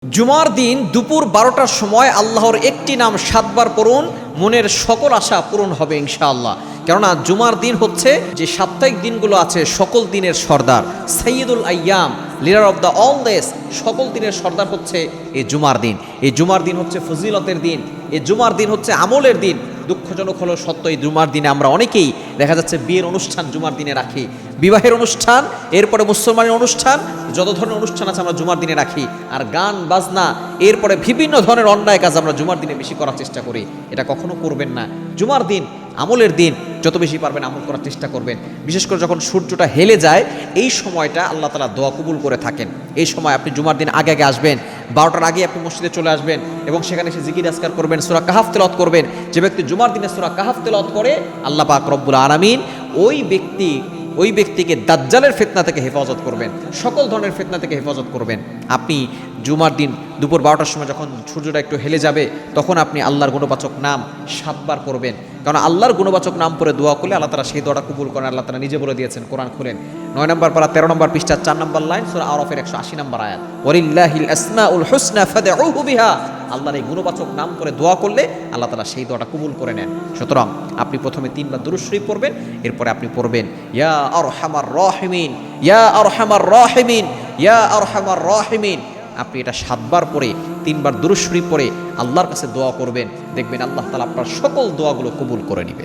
জুমার দিন দুপুর 12টার সময় আল্লাহর একটি নাম 7 বার পড়ুন, মনের সকল আশা পূরণ হবে ইনশাআল্লাহ। কেননা জুমার দিন হচ্ছে যে সাপ্তাহিক দিনগুলো আছে সকল দিনের সর্দার, সাইয়্যিদুল আইয়াম, leader of the all days, সকল দিনের সর্দার হচ্ছে এই জুমার দিন। এই জুমার দিন হচ্ছে ফজিলতের দিন, এই জুমার দিন হচ্ছে আমলের দিন। দুঃখজনক হলো সত্য, এই জুমার দিনে আমরা অনেকেই দেখা যাচ্ছে বিয়ের অনুষ্ঠান জুমার দিনে রাখি, বিবাহের অনুষ্ঠান, এরপরে মুসলমানের অনুষ্ঠান, যত ধরনের অনুষ্ঠান আছে আমরা জুমার দিনে রাখি। আর গান বাজনা, এরপরে বিভিন্ন ধরনের অন্যায় কাজ আমরা জুমার দিনে বেশি করার চেষ্টা করি। এটা কখনো করবেন না। জুমার দিন আমলের দিন, যত বেশি পারবেন আমল করার চেষ্টা করবেন। বিশেষ করে যখন সূর্যটা হেলে যায় এই সময়টা আল্লাহ তাআলা দোয়া কবুল করে থাকেন। এই সময় আপনি জুমার দিন আগে আগে আসবেন, 12টার আগে আপনি মসজিদে চলে আসবেন এবং সেখানে এসে জিকির আজকার করবেন, সূরা কাহাফ তেলাওয়াত করবেন। যে ব্যক্তি জুমার দিনে সূরা কাহাফ তেলাওয়াত করে আল্লাহ পাক রব্বুল আলামিন ওই ব্যক্তিকে দাজ্জালের ফিতনা থেকে হেফাজত করবেন, সকল ধরনের ফিতনা থেকে হেফাজত করবেন। আপনি জুমার দিন দুপুর 12টার সময় যখন সূর্যটা একটু হেলে যাবে তখন আপনি আল্লাহর গুণবাচক নাম 7 বার করবেন। কারণ আল্লাহর গুণবাচক নাম পড়ে দোয়া করলে আল্লাহ তাআলা সেই দোয়াটা কবুল করেন। আল্লাহ তাআলা নিজে বলে দিয়েছেন, কোরআন খুলেন 9 নম্বর পারা 13 নম্বর পৃষ্ঠা 4 নম্বর লাইন, সূরা আরাফের 180 নম্বর আয়াত, ওয়ালিল্লাহিল আসমাউল হুসনা ফাদউহু বিহা। আল্লাহর এই গুণবাচক নাম করে দোয়া করলে আল্লাহ তাআলা সেই দোয়াটা কবুল করে নেন। সুতরাং আপনি প্রথমে 3 বার দুরূদ শরীফ পড়বেন, এরপরে আপনি পড়বেন ইয়া আরহামার রাহিমিন, ইয়া আরহামার রাহিমিন, ইয়া আরহামার রাহিমিন। আপনি এটা 7 বার পড়ে 3 বার দুরূদ শরীফ পড়ে আল্লাহর কাছে দোয়া করবেন, দেখবেন আল্লাহ তাআলা আপনার সকল দোয়াগুলো কবুল করে নেবেন।